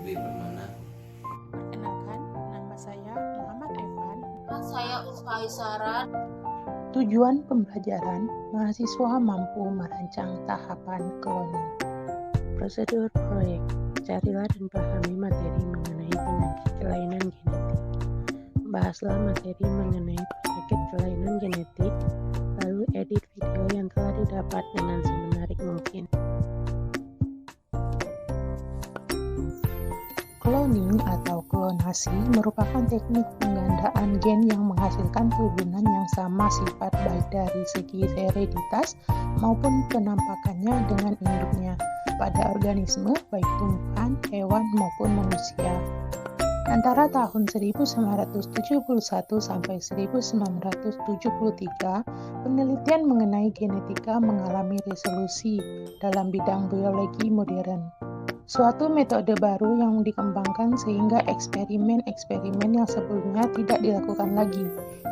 Dwi Permana. Perkenalkan, nama saya Muhammad Evan. Saya Kaisaran. Tujuan pembelajaran, mahasiswa mampu merancang tahapan cloning. Prosedur proyek, carilah dan pahami materi mengenai penyakit kelainan genetik. Bahaslah materi mengenai penyakit kelainan genetik, lalu edit video yang telah didapat dengan semenarik mungkin. Cloning atau klonasi merupakan teknik penggandaan gen yang menghasilkan turunan yang sama sifat baik dari segi hereditas maupun penampakannya dengan induknya pada organisme baik tumbuhan, hewan maupun manusia. Antara tahun 1971 sampai 1973, penelitian mengenai genetika mengalami revolusi dalam bidang biologi modern. Suatu metode baru yang dikembangkan sehingga eksperimen-eksperimen yang sebelumnya tidak dilakukan lagi.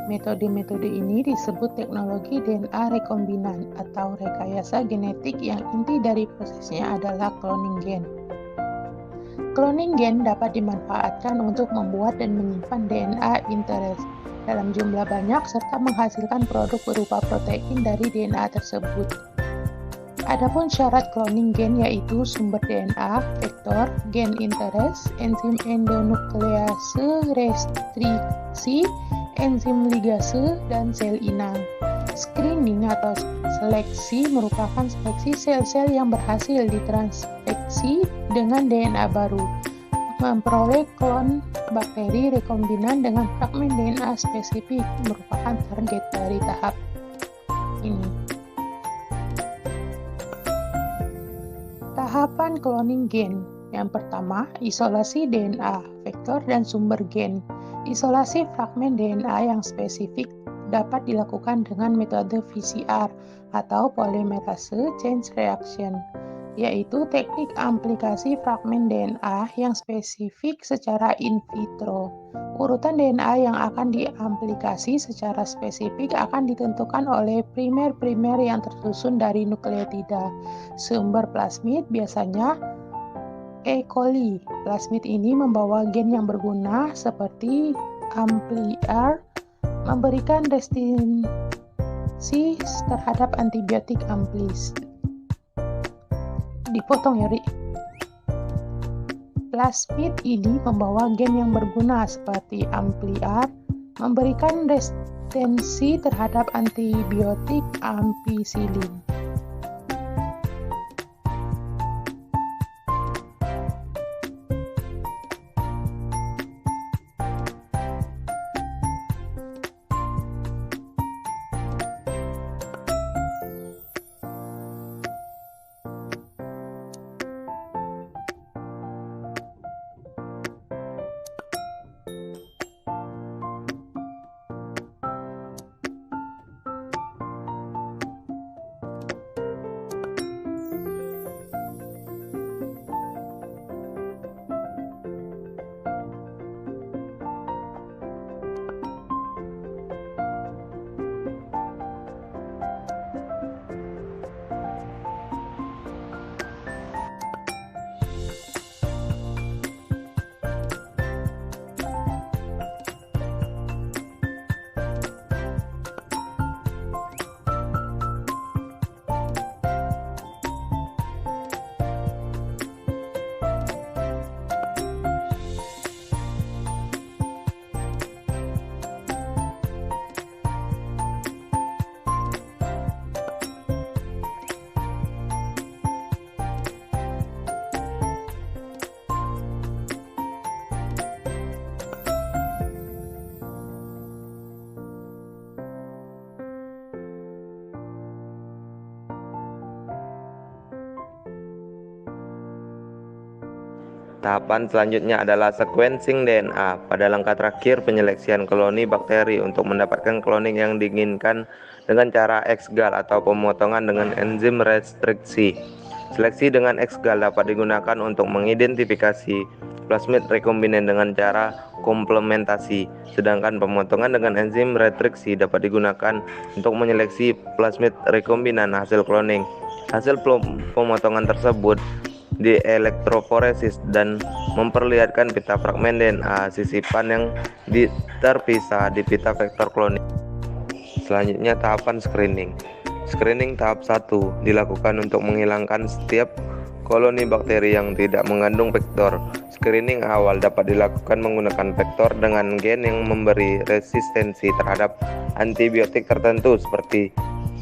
Metode-metode ini disebut teknologi DNA rekombinan atau rekayasa genetik yang inti dari prosesnya adalah cloning gen. Cloning gen dapat dimanfaatkan untuk membuat dan menyimpan DNA interest dalam jumlah banyak serta menghasilkan produk berupa protein dari DNA tersebut. Adapun syarat cloning gen yaitu sumber DNA, vektor, gen interest, enzim endonuklease restriksi, enzim ligase, dan sel inang. Screening atau seleksi merupakan seleksi sel-sel yang berhasil ditransinfeksi dengan DNA baru, memperoleh klon bakteri rekombinan dengan fragmen DNA spesifik merupakan target dari tahap ini. Tahapan cloning gen. Yang pertama, isolasi DNA, vektor dan sumber gen. Isolasi fragmen DNA yang spesifik dapat dilakukan dengan metode PCR atau polymerase chain reaction, yaitu teknik aplikasi fragmen DNA yang spesifik secara in vitro. Urutan DNA yang akan diaplikasi secara spesifik akan ditentukan oleh primer-primer yang tersusun dari nukleotida. Sumber plasmid biasanya E. coli. Plasmid ini membawa gen yang berguna seperti ampliar, memberikan resistensi terhadap antibiotik amplis. Dipotong ya, Ri. Plasmid ini membawa gen yang berguna seperti ampliar, memberikan resistensi terhadap antibiotik ampicillin. Tahapan selanjutnya adalah sequencing DNA. Pada langkah terakhir, penyeleksian koloni bakteri untuk mendapatkan cloning yang diinginkan dengan cara ex-gal atau pemotongan dengan enzim restriksi. Seleksi dengan ex-gal dapat digunakan untuk mengidentifikasi plasmid rekombinan dengan cara komplementasi, sedangkan pemotongan dengan enzim restriksi dapat digunakan untuk menyeleksi plasmid rekombinan hasil cloning. Hasil pemotongan tersebut di elektroforesis dan memperlihatkan pita fragmen DNA sisipan yang terpisah di pita vektor kloning. Selanjutnya tahapan screening. Screening tahap 1 dilakukan untuk menghilangkan setiap koloni bakteri yang tidak mengandung vektor. Screening awal dapat dilakukan menggunakan vektor dengan gen yang memberi resistensi terhadap antibiotik tertentu seperti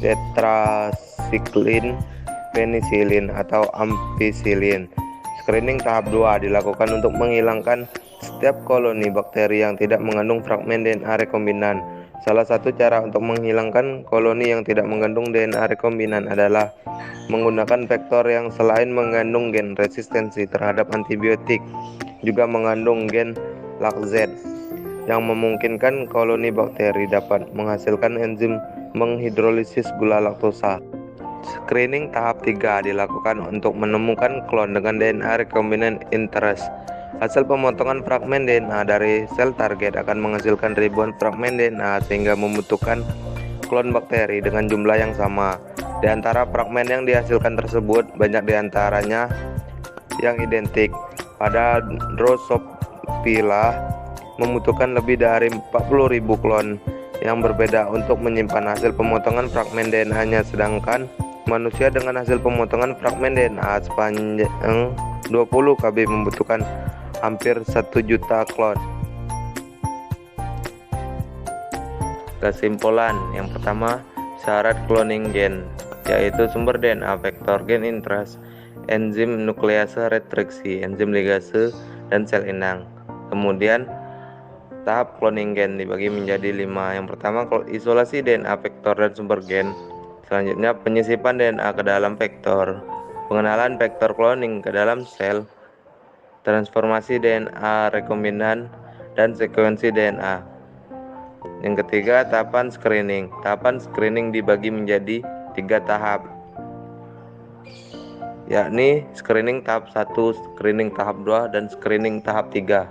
tetrasiklin, penisilin, atau ampicillin. Screening tahap 2 dilakukan untuk menghilangkan setiap koloni bakteri yang tidak mengandung fragmen DNA rekombinan. Salah satu cara untuk menghilangkan koloni yang tidak mengandung DNA rekombinan adalah menggunakan vektor yang selain mengandung gen resistensi terhadap antibiotik, juga mengandung gen LACZ yang memungkinkan koloni bakteri dapat menghasilkan enzim menghidrolisis gula laktosa. Screening tahap 3 dilakukan untuk menemukan klon dengan DNA rekombinan interest. Hasil pemotongan fragmen DNA dari sel target akan menghasilkan ribuan fragmen DNA sehingga membutuhkan klon bakteri dengan jumlah yang sama. Di antara fragmen yang dihasilkan tersebut, banyak di antaranya yang identik. Pada Drosophila membutuhkan lebih dari 40.000 klon yang berbeda untuk menyimpan hasil pemotongan fragmen DNA-nya, sedangkan manusia dengan hasil pemotongan fragmen DNA sepanjang 20 kb membutuhkan hampir 1 juta klon. Kesimpulan, yang pertama, syarat cloning gen, yaitu sumber DNA, vektor gen interest, enzim nuklease retriksi, enzim ligase, dan sel inang. Kemudian tahap cloning gen dibagi menjadi 5. Yang pertama, isolasi DNA vektor dan sumber gen. Selanjutnya, penyisipan DNA ke dalam vektor, pengenalan vektor cloning ke dalam sel, transformasi DNA rekombinan, dan sekuensi DNA. Yang ketiga, tahapan screening. Tahapan screening dibagi menjadi 3 tahap, yakni screening tahap 1, screening tahap 2, dan screening tahap 3.